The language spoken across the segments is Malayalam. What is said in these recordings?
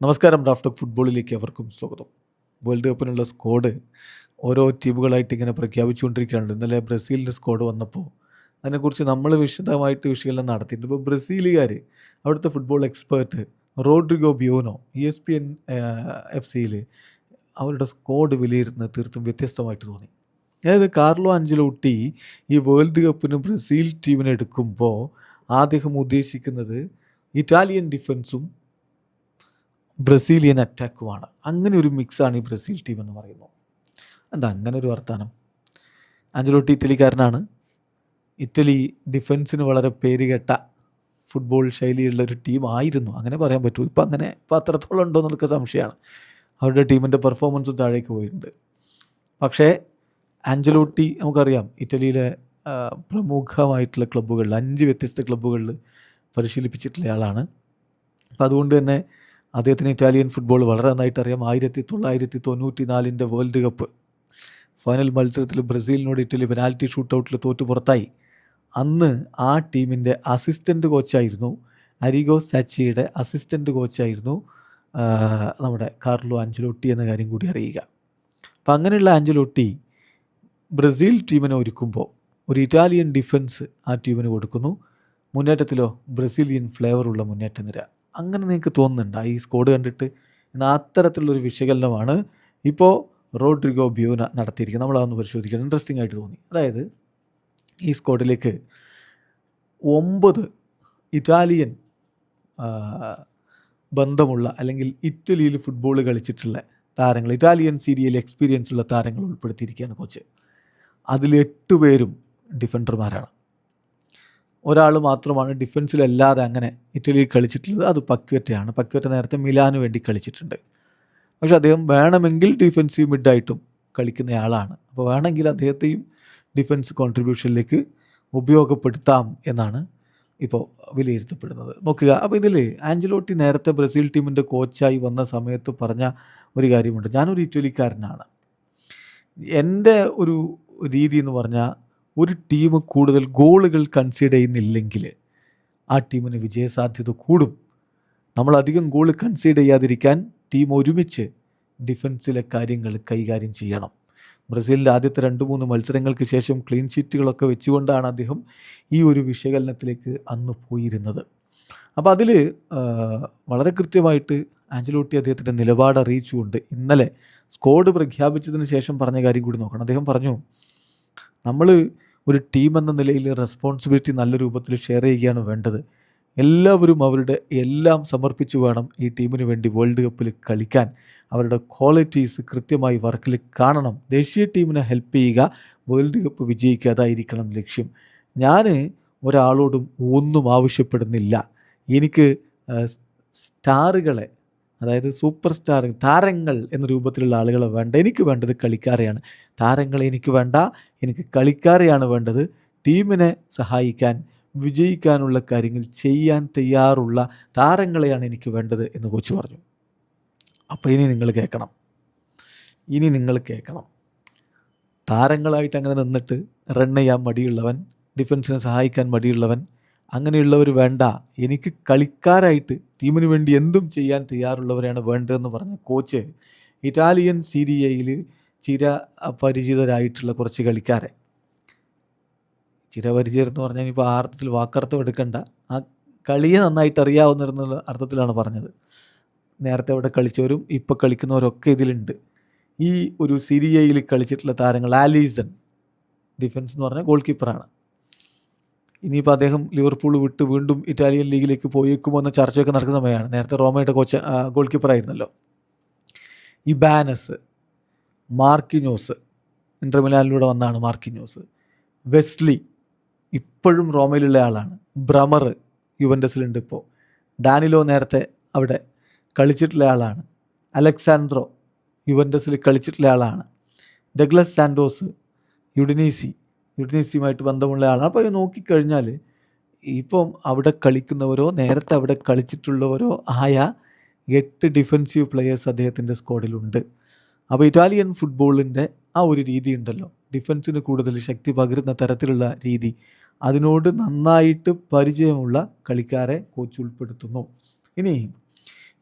നമസ്കാരം. റാഫ് ടോക്ക് ഫുട്ബോളിലേക്ക് അവർക്കും സ്വാഗതം. വേൾഡ് കപ്പിനുള്ള സ്ക്വാഡ് ഓരോ ടീമുകളായിട്ട് ഇങ്ങനെ പ്രഖ്യാപിച്ചുകൊണ്ടിരിക്കുകയാണല്ലോ. ഇന്നലെ ബ്രസീലിൻ്റെ സ്ക്വാഡ് വന്നപ്പോൾ അതിനെക്കുറിച്ച് നമ്മൾ വിശദമായിട്ട് വിശകലനം നടത്തിയിട്ടുണ്ട്. ഇപ്പോൾ ബ്രസീലുകാർ, അവിടുത്തെ football expert Rodrigo Bueno ESPN FC അവരുടെ സ്ക്വാഡ് വിലയിരുത്തുന്നത് തീർത്തും വ്യത്യസ്തമായിട്ട് തോന്നി. അതായത് കാർലോ അഞ്ചലോട്ടി ഈ വേൾഡ് കപ്പിന് ബ്രസീൽ ടീമിനെ എടുക്കുമ്പോൾ അദ്ദേഹം ഉദ്ദേശിക്കുന്നത് ഇറ്റാലിയൻ ഡിഫൻസും ബ്രസീലിയൻ അറ്റാക്കുമാണ്. അങ്ങനെ ഒരു മിക്സാണ് ഈ ബ്രസീൽ ടീം എന്ന് പറയുന്നത്. എന്താ അങ്ങനെ ഒരു വർത്തമാനം? അഞ്ചലോട്ടി ഇറ്റലിക്കാരനാണ്. ഇറ്റലി ഡിഫൻസിന് വളരെ പേരുകെട്ട ഫുട്ബോൾ ശൈലിയുള്ള ഒരു ടീമായിരുന്നു, അങ്ങനെ പറയാൻ പറ്റൂ. ഇപ്പം അത്രത്തോളം ഉണ്ടോ എന്നൊക്കെ സംശയമാണ്. അവരുടെ ടീമിൻ്റെ പെർഫോമൻസും താഴേക്ക് പോയിട്ടുണ്ട്. പക്ഷേ ആഞ്ചലോട്ടി നമുക്കറിയാം, ഇറ്റലിയിലെ പ്രമുഖമായിട്ടുള്ള ക്ലബ്ബുകളിൽ 5 വ്യത്യസ്ത ക്ലബ്ബുകളിൽ പരിശീലിപ്പിച്ചിട്ടുള്ള ആളാണ്. അപ്പം അതുകൊണ്ട് തന്നെ അദ്ദേഹത്തിന് ഇറ്റാലിയൻ ഫുട്ബോൾ വളരെ നന്നായിട്ട് അറിയാം. 1994 വേൾഡ് കപ്പ് ഫൈനൽ മത്സരത്തിൽ ബ്രസീലിനോട് ഇറ്റലി പെനാൽറ്റി ഷൂട്ടൗട്ടിൽ തോറ്റു പുറത്തായി. അന്ന് ആ ടീമിൻ്റെ അസിസ്റ്റൻ്റ് കോച്ചായിരുന്നു, അരിഗോ സാച്ചിയുടെ അസിസ്റ്റൻ്റ് കോച്ചായിരുന്നു നമ്മുടെ കാർലോ അഞ്ചലോട്ടി എന്ന കാര്യം കൂടി അറിയുക. അപ്പം അങ്ങനെയുള്ള അഞ്ചലോട്ടി ബ്രസീൽ ടീമിനെ ഒരുക്കുമ്പോൾ ഒരു ഇറ്റാലിയൻ ഡിഫൻസ് ആ ടീമിന് കൊടുക്കുന്നു. മുന്നേറ്റത്തിലോ ബ്രസീലിയൻ ഫ്ലേവറുള്ള മുന്നേറ്റ നിര. അങ്ങനെ നിങ്ങൾക്ക് തോന്നുന്നുണ്ടോ ഈ സ്ക്വാഡ് കണ്ടിട്ട്? എന്നാൽ അത്തരത്തിലുള്ളൊരു വിശകലനമാണ് ഇപ്പോൾ റോഡ്രിഗോ ബ്യൂന നടത്തിയിരിക്കുന്നത്. നമ്മളതൊന്ന് പരിശോധിക്കണം. ഇൻട്രസ്റ്റിംഗ് ആയിട്ട് തോന്നി. അതായത് ഈ സ്ക്വാഡിലേക്ക് 9 ഇറ്റാലിയൻ ബന്ധമുള്ള അല്ലെങ്കിൽ ഇറ്റലിയിൽ ഫുട്ബോൾ കളിച്ചിട്ടുള്ള താരങ്ങൾ, ഇറ്റാലിയൻ സീരിയയിൽ എക്സ്പീരിയൻസ് ഉള്ള താരങ്ങൾ ഉൾപ്പെടുത്തിയിരിക്കുകയാണ് കോച്ച്. അതിൽ 8 പേരും ഡിഫൻഡർമാരാണ്. ഒരാൾ മാത്രമാണ് ഡിഫൻസിലല്ലാതെ അങ്ങനെ ഇറ്റലിയിൽ കളിച്ചിട്ടുള്ളത്. അത് പക്വറ്റയാണ്. പക്വറ്റ നേരത്തെ മിലാന് വേണ്ടി കളിച്ചിട്ടുണ്ട്. പക്ഷെ അദ്ദേഹം വേണമെങ്കിൽ ഡിഫൻസീവ് മിഡായിട്ടും കളിക്കുന്നയാളാണ്. അപ്പോൾ വേണമെങ്കിൽ അദ്ദേഹത്തെയും ഡിഫൻസ് കോൺട്രിബ്യൂഷനിലേക്ക് ഉപയോഗപ്പെടുത്താം എന്നാണ് ഇപ്പോൾ വിലയിരുത്തപ്പെടുന്നത്. നോക്കുക, അപ്പോൾ ഇതിൽ ആഞ്ചലോട്ടി നേരത്തെ ബ്രസീൽ ടീമിൻ്റെ കോച്ചായി വന്ന സമയത്ത് പറഞ്ഞ ഒരു കാര്യമുണ്ട്. ഞാനൊരു ഇറ്റലിക്കാരനാണ്. എൻ്റെ ഒരു രീതി എന്ന് പറഞ്ഞാൽ, ഒരു ടീം കൂടുതൽ ഗോളുകൾ കൺസീഡ് ചെയ്യുന്നില്ലെങ്കിൽ ആ ടീമിന് വിജയസാധ്യത കൂടും. നമ്മളധികം ഗോൾ കൺസീഡ് ചെയ്യാതിരിക്കാൻ ടീം ഒരുമിച്ച് ഡിഫൻസിലെ കാര്യങ്ങൾ കൈകാര്യം ചെയ്യണം. ബ്രസീലിൻ്റെ ആദ്യത്തെ 2-3 മത്സരങ്ങൾക്ക് ശേഷം ക്ലീൻ ഷീറ്റുകളൊക്കെ വെച്ചുകൊണ്ടാണ് അദ്ദേഹം ഈ ഒരു വിശകലനത്തിലേക്ക് അന്ന് പോയിരുന്നത്. അപ്പോൾ അതിൽ വളരെ കൃത്യമായിട്ട് ആഞ്ചലോട്ടി അദ്ദേഹത്തിൻ്റെ നിലപാട് അറിയിച്ചുകൊണ്ട് ഇന്നലെ സ്ക്വാഡ് പ്രഖ്യാപിച്ചതിന് ശേഷം പറഞ്ഞ കാര്യം കൂടി നോക്കണം. അദ്ദേഹം പറഞ്ഞു, നമ്മൾ ഒരു ടീം എന്ന നിലയിൽ റെസ്പോൺസിബിലിറ്റി നല്ല രൂപത്തിൽ ഷെയർ ചെയ്യുകയാണ് വേണ്ടത്. എല്ലാവരും അവരുടെ എല്ലാം സമർപ്പിച്ചു വേണം ഈ ടീമിന് വേണ്ടി വേൾഡ് കപ്പിൽ കളിക്കാൻ. അവരുടെ ക്വാളിറ്റീസ് കൃത്യമായി വർക്കിൽ കാണണം. ദേശീയ ടീമിനെ ഹെൽപ്പ് ചെയ്യുക, വേൾഡ് കപ്പ് വിജയിക്കുക, അതായിരിക്കണം ലക്ഷ്യം. ഞാൻ ഒരാളോടും ഒന്നും ആവശ്യപ്പെടുന്നില്ല. എനിക്ക് സ്റ്റാറുകളെ, അതായത് സൂപ്പർ സ്റ്റാർ താരങ്ങൾ എന്ന രൂപത്തിലുള്ള ആളുകളെ വേണ്ട. എനിക്ക് വേണ്ടത് കളിക്കാരെയാണ്. താരങ്ങളെ എനിക്ക് വേണ്ട, എനിക്ക് കളിക്കാരെയാണ് വേണ്ടത്. ടീമിനെ സഹായിക്കാൻ, വിജയിക്കാനുള്ള കാര്യങ്ങൾ ചെയ്യാൻ തയ്യാറുള്ള താരങ്ങളെയാണ് എനിക്ക് വേണ്ടത് എന്ന് കോച്ച് പറഞ്ഞു. അപ്പോൾ ഇനി നിങ്ങൾ കേൾക്കണം. താരങ്ങളായിട്ട് അങ്ങനെ നിന്നിട്ട് റൺ ചെയ്യാൻ മടിയുള്ളവൻ, ഡിഫൻസിനെ സഹായിക്കാൻ മടിയുള്ളവൻ, അങ്ങനെയുള്ളവർ വേണ്ട. എനിക്ക് കളിക്കാരായിട്ട് ടീമിന് വേണ്ടി എന്തും ചെയ്യാൻ തയ്യാറുള്ളവരാണ് വേണ്ടതെന്ന് പറഞ്ഞ കോച്ച് ഇറ്റാലിയൻ സീരിയയിൽ ചിരപരിചിതരായിട്ടുള്ള കുറച്ച് കളിക്കാരെ, ചിരപരിചിതർ എന്ന് പറഞ്ഞാൽ ഇപ്പോൾ ആ അർത്ഥത്തിൽ വാക്കർത്ഥം എടുക്കണ്ട, ആ കളിയെ നന്നായിട്ട് അറിയാവുന്ന അർത്ഥത്തിലാണ് പറഞ്ഞത്. നേരത്തെ അവിടെ കളിച്ചവരും ഇപ്പോൾ കളിക്കുന്നവരൊക്കെ ഇതിലുണ്ട്. ഈ ഒരു സീരിയയിൽ കളിച്ചിട്ടുള്ള താരങ്ങൾ, ആലീസൺ ഡിഫൻസ് എന്ന് പറഞ്ഞാൽ ഗോൾ കീപ്പറാണ്. ഇനിയിപ്പോൾ അദ്ദേഹം ലിവർപൂൾ വിട്ട് വീണ്ടും ഇറ്റാലിയൻ ലീഗിലേക്ക് പോയേക്കുമോ എന്ന ചർച്ചയൊക്കെ നടക്കുന്ന സമയമാണ്. നേരത്തെ റോമയുടെ കോച്ച് ഗോൾ കീപ്പറായിരുന്നല്ലോ. ഇബാനസ്, മാർക്കിഞ്ഞോസ്, ഇന്റർ മിലാനിലൂടെ വന്നാണ് മാർക്കിഞ്ഞോസ്. വെസ്ലി ഇപ്പോഴും റോമയിലുള്ള ആളാണ്. ബ്രമർ യുവൻറ്റസിലുണ്ട് ഇപ്പോൾ. ഡാനിലോ നേരത്തെ അവിടെ കളിച്ചിട്ടുള്ള ആളാണ്. അലക്സാൻഡ്രോ യുവൻറ്റസിൽ കളിച്ചിട്ടുള്ള ആളാണ്. ഡഗ്ലസ് സാൻഡോസ്, യുഡിനീസിയുമായിട്ട് ബന്ധമുള്ള ആളാണ്. അപ്പോൾ നോക്കിക്കഴിഞ്ഞാൽ ഇപ്പം അവിടെ കളിക്കുന്നവരോ നേരത്തെ അവിടെ കളിച്ചിട്ടുള്ളവരോ ആയ 8 ഡിഫൻസീവ് പ്ലെയേഴ്സ് അദ്ദേഹത്തിൻ്റെ സ്ക്വാഡിലുണ്ട്. അപ്പോൾ ഇറ്റാലിയൻ ഫുട്ബോളിൻ്റെ ആ ഒരു രീതി ഉണ്ടല്ലോ, ഡിഫൻസിന് കൂടുതൽ ശക്തി പകരുന്ന തരത്തിലുള്ള രീതി, അതിനോട് നന്നായിട്ട് പരിചയമുള്ള കളിക്കാരെ കോച്ച് ഉൾപ്പെടുത്തുന്നു. ഇനി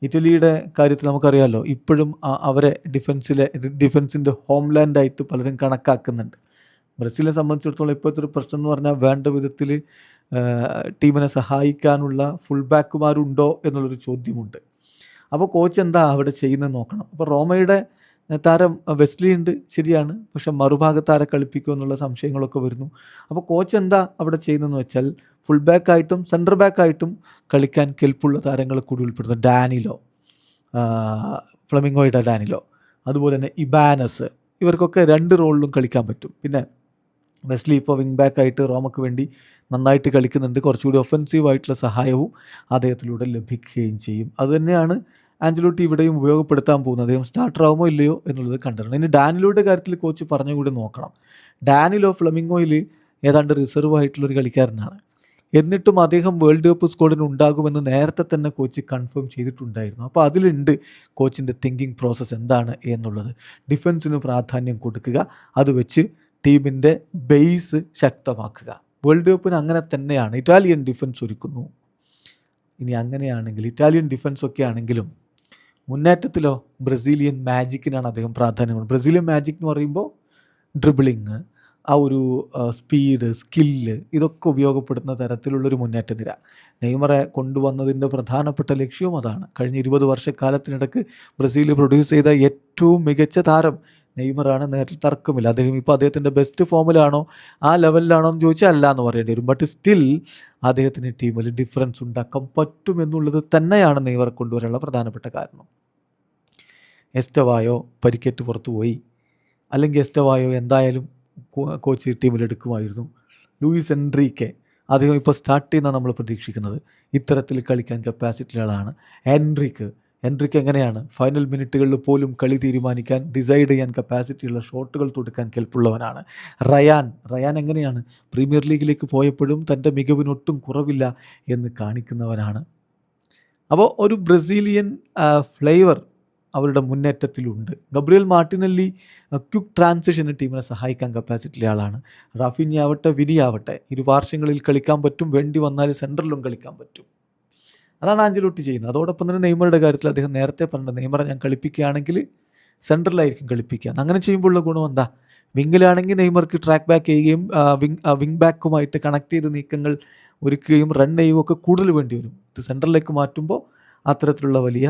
ഇറ്റലിയുടെ കാര്യത്തിൽ നമുക്കറിയാമല്ലോ, ഇപ്പോഴും അവരെ ഡിഫൻസിൻ്റെ ഹോംലാൻഡായിട്ട് പലരും കണക്കാക്കുന്നുണ്ട്. ബ്രസീലിനെ സംബന്ധിച്ചിടത്തോളം ഇപ്പോഴത്തെ ഒരു പ്രശ്നം എന്ന് പറഞ്ഞാൽ വേണ്ട വിധത്തിൽ ടീമിനെ സഹായിക്കാനുള്ള ഫുൾ ബാക്കുമാരുണ്ടോ എന്നുള്ളൊരു ചോദ്യമുണ്ട്. അപ്പോൾ കോച്ച് എന്താ അവിടെ ചെയ്യുന്നത് നോക്കണം. അപ്പോൾ റോമയുടെ താരം വെസ്ലി ഉണ്ട്, ശരിയാണ്. പക്ഷെ മറുഭാഗത്ത് ആരെ കളിപ്പിക്കുമോ എന്നുള്ള സംശയങ്ങളൊക്കെ വരുന്നു. അപ്പോൾ കോച്ച് എന്താ അവിടെ ചെയ്യുന്നതെന്ന് വെച്ചാൽ ഫുൾ ബാക്കായിട്ടും സെൻറ്റർ ബാക്കായിട്ടും കളിക്കാൻ കെൽപ്പുള്ള താരങ്ങളെ കൂടി ഉൾപ്പെടുന്നു. ഡാനിലോ, ഫ്ലമിംഗോയുടെ ഡാനിലോ, അതുപോലെ തന്നെ ഇബാനസ്, ഇവർക്കൊക്കെ 2 റോളിലും കളിക്കാൻ പറ്റും. പിന്നെ വെസ്ലി ഇപ്പോൾ വിങ് ബാക്കായിട്ട് റോമക്ക് വേണ്ടി നന്നായിട്ട് കളിക്കുന്നുണ്ട്. കുറച്ചുകൂടി ഒഫൻസീവായിട്ടുള്ള സഹായവും അദ്ദേഹത്തിലൂടെ ലഭിക്കുകയും ചെയ്യും. അതുതന്നെയാണ് ആഞ്ചലോട്ടി ഇവിടെയും ഉപയോഗപ്പെടുത്താൻ പോകുന്നത്. അദ്ദേഹം സ്റ്റാർട്ടർ ആവുമോ ഇല്ലയോ എന്നുള്ളത് കണ്ടിട്ടുണ്ട്. ഇനി ഡാനിലോയുടെ കാര്യത്തിൽ കോച്ച് പറഞ്ഞുകൂടി നോക്കണം. ഡാനിലോ ഫ്ലമിംഗോയിൽ ഏതാണ്ട് റിസർവ് ആയിട്ടുള്ളൊരു കളിക്കാരനാണ്. എന്നിട്ടും അദ്ദേഹം വേൾഡ് കപ്പ് സ്ക്വാഡിന് ഉണ്ടാകുമെന്ന് നേരത്തെ തന്നെ കോച്ച് കൺഫേം ചെയ്തിട്ടുണ്ടായിരുന്നു. അപ്പോൾ അതിലുണ്ട് കോച്ചിൻ്റെ തിങ്കിങ് പ്രോസസ്സ് എന്താണ് എന്നുള്ളത്. ഡിഫൻസിന് പ്രാധാന്യം കൊടുക്കുക, അത് വെച്ച് ടീമിൻ്റെ ബേസ് ശക്തമാക്കുക. വേൾഡ് കപ്പിന് അങ്ങനെ തന്നെയാണ് ഇറ്റാലിയൻ ഡിഫൻസ് ഒരുക്കുന്നു. ഇനി അങ്ങനെയാണെങ്കിൽ ഇറ്റാലിയൻ ഡിഫൻസ് ഒക്കെ ആണെങ്കിലും മുന്നേറ്റത്തിലോ ബ്രസീലിയൻ മാജിക്കിനാണ് അദ്ദേഹം പ്രാധാന്യം കൊടുക്കുന്നത്. ബ്രസീലിയൻ മാജിക് എന്ന് പറയുമ്പോൾ ഡ്രിബിളിങ്, ആ ഒരു സ്പീഡ്, സ്കില്ല്, ഇതൊക്കെ ഉപയോഗപ്പെടുത്തുന്ന തരത്തിലുള്ളൊരു മുന്നേറ്റ നിര. നെയ്മറെ കൊണ്ടുവന്നതിൻ്റെ പ്രധാനപ്പെട്ട ലക്ഷ്യവും അതാണ്. കഴിഞ്ഞ 20 വർഷക്കാലത്തിനിടയ്ക്ക് ബ്രസീൽ പ്രൊഡ്യൂസ് ചെയ്ത ഏറ്റവും മികച്ച താരം നെയ്മറാണ്, നേരിൽ തർക്കമില്ല. ഇപ്പോൾ അദ്ദേഹത്തിൻ്റെ ബെസ്റ്റ് ഫോമിലാണോ ആ ലെവലിലാണോ എന്ന് ചോദിച്ചാൽ അല്ല എന്ന് പറയേണ്ടി വരും. ബട്ട് സ്റ്റിൽ അദ്ദേഹത്തിന് ടീമിൽ ഡിഫറൻസ് ഉണ്ടാക്കാൻ പറ്റുമെന്നുള്ളത് തന്നെയാണ് നെയ്മറെ കൊണ്ടുവരാനുള്ള പ്രധാനപ്പെട്ട കാരണം. എസ്റ്റവായോ പരിക്കേറ്റ് പുറത്തുപോയി, അല്ലെങ്കിൽ എസ്റ്റവായോ എന്തായാലും കോച്ച് ടീമിലെടുക്കുമായിരുന്നു. ലൂയിസ് എൻട്രീക്കെ, അദ്ദേഹം ഇപ്പോൾ സ്റ്റാർട്ട് ചെയ്യുന്നതാണ് നമ്മൾ പ്രതീക്ഷിക്കുന്നത്. ഇത്തരത്തിൽ കളിക്കാൻ കപ്പാസിറ്റിയുള്ള ആളാണ് എൻട്രിക്ക് എങ്ങനെയാണ് ഫൈനൽ മിനിറ്റുകളിൽ പോലും കളി തീരുമാനിക്കാൻ, ഡിസൈഡ് ചെയ്യാൻ കപ്പാസിറ്റിയുള്ള ഷോട്ടുകൾ തൊടുക്കാൻ കെൽപ്പുള്ളവനാണ്. റയാൻ എങ്ങനെയാണ് പ്രീമിയർ ലീഗിലേക്ക് പോയപ്പോഴും തൻ്റെ മികവിനൊട്ടും കുറവില്ല എന്ന് കാണിക്കുന്നവനാണ്. അപ്പോൾ ഒരു ബ്രസീലിയൻ ഫ്ലേവർ അവരുടെ മുന്നേറ്റത്തിലുണ്ട്. ഗബ്രിയൽ മാർട്ടിനെല്ലി ക്വിക്ക് ട്രാൻസിഷന് ടീമിനെ സഹായിക്കാൻ കപ്പാസിറ്റിയുള്ള ആളാണ്. റാഫിഞ്ഞി ആവട്ടെ, വിനി ആവട്ടെ, ഇരുപാർശ്വങ്ങളിൽ കളിക്കാൻ പറ്റും, വേണ്ടി വന്നാൽ സെൻറ്ററിലും കളിക്കാൻ പറ്റും. അതാണ് ആഞ്ചലോട്ടി ചെയ്യുന്നത്. അതോടൊപ്പം തന്നെ നെയ്മറുടെ കാര്യത്തിൽ അദ്ദേഹം നേരത്തെ പറഞ്ഞത്, നെയ്മറെ ഞാൻ കളിപ്പിക്കുകയാണെങ്കിൽ സെൻറ്ററിലായിരിക്കും കളിപ്പിക്കുക. അങ്ങനെ ചെയ്യുമ്പോഴുള്ള ഗുണം എന്താ? വിങ്ങിലാണെങ്കിൽ നെയ്മർക്ക് ട്രാക്ക് ബാക്ക് ചെയ്യുകയും വിങ് ബാക്കുമായിട്ട് കണക്ട് ചെയ്ത് നീക്കങ്ങൾ ഒരുക്കുകയും റൺ ചെയ്യുകയും ഒക്കെ കൂടുതൽ വേണ്ടി വരും. ഇത് സെൻറ്ററിലേക്ക് മാറ്റുമ്പോൾ അത്തരത്തിലുള്ള വലിയ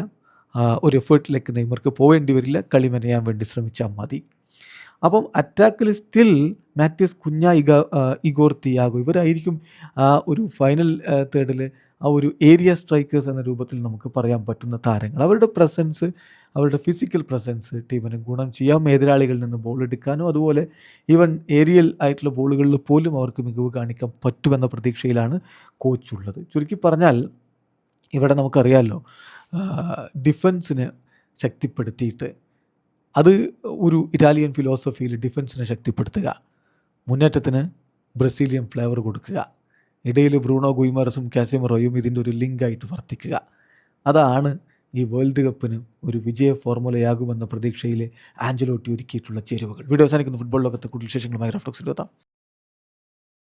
ഒരു എഫേർട്ടിലേക്ക് നെയ്മർക്ക് പോവേണ്ടി വരില്ല. കളി മെനയാൻ വേണ്ടി ശ്രമിച്ചാൽ മതി. അപ്പം അറ്റാക്കിൽ സ്റ്റിൽ മാത്യൂസ് കുഞ്ഞ, ഇഗോർ തിയാഗോ, ഇവരായിരിക്കും ഒരു ഫൈനൽ തേർഡിൽ ആ ഒരു ഏരിയ സ്ട്രൈക്കേഴ്സ് എന്ന രൂപത്തിൽ നമുക്ക് പറയാൻ പറ്റുന്ന താരങ്ങൾ. അവരുടെ പ്രസൻസ്, അവരുടെ ഫിസിക്കൽ പ്രസൻസ് ടീമിന് ഗുണം ചെയ്യാം. എതിരാളികളിൽ നിന്ന് ബോൾ എടുക്കാനും അതുപോലെ ഈവൻ ഏരിയൽ ആയിട്ടുള്ള ബോളുകളിൽ പോലും അവർക്ക് മികവ് കാണിക്കാൻ പറ്റുമെന്ന പ്രതീക്ഷയിലാണ് കോച്ചുള്ളത്. ചുരുക്കി പറഞ്ഞാൽ ഇവിടെ നമുക്കറിയാമല്ലോ, ഡിഫൻസിനെ ശക്തിപ്പെടുത്തിയിട്ട്, അത് ഒരു ഇറ്റാലിയൻ ഫിലോസഫിയിൽ ഡിഫൻസിനെ ശക്തിപ്പെടുത്തുക, മുന്നേറ്റത്തിന് ബ്രസീലിയൻ ഫ്ലേവർ കൊടുക്കുക, ഇടയിൽ ബ്രൂണോ ഗുയിമറസും കാസിമറോയും ഇതിൻ്റെ ഒരു ലിങ്കായിട്ട് വർത്തിക്കുക. അതാണ് ഈ വേൾഡ് കപ്പിന് ഒരു വിജയ ഫോർമുലയാകുമെന്ന പ്രതീക്ഷയിൽ ആഞ്ചലോട്ടി ഒരുക്കിയിട്ടുള്ള ചേരുവകൾ. വീഡിയോ അവസാനിക്കുന്ന ഫുട്ബോൾ ലോകത്തെ കൂടുതൽ വിശേഷങ്ങളുമായി റഫ്ലക്സിൽ എത്താം.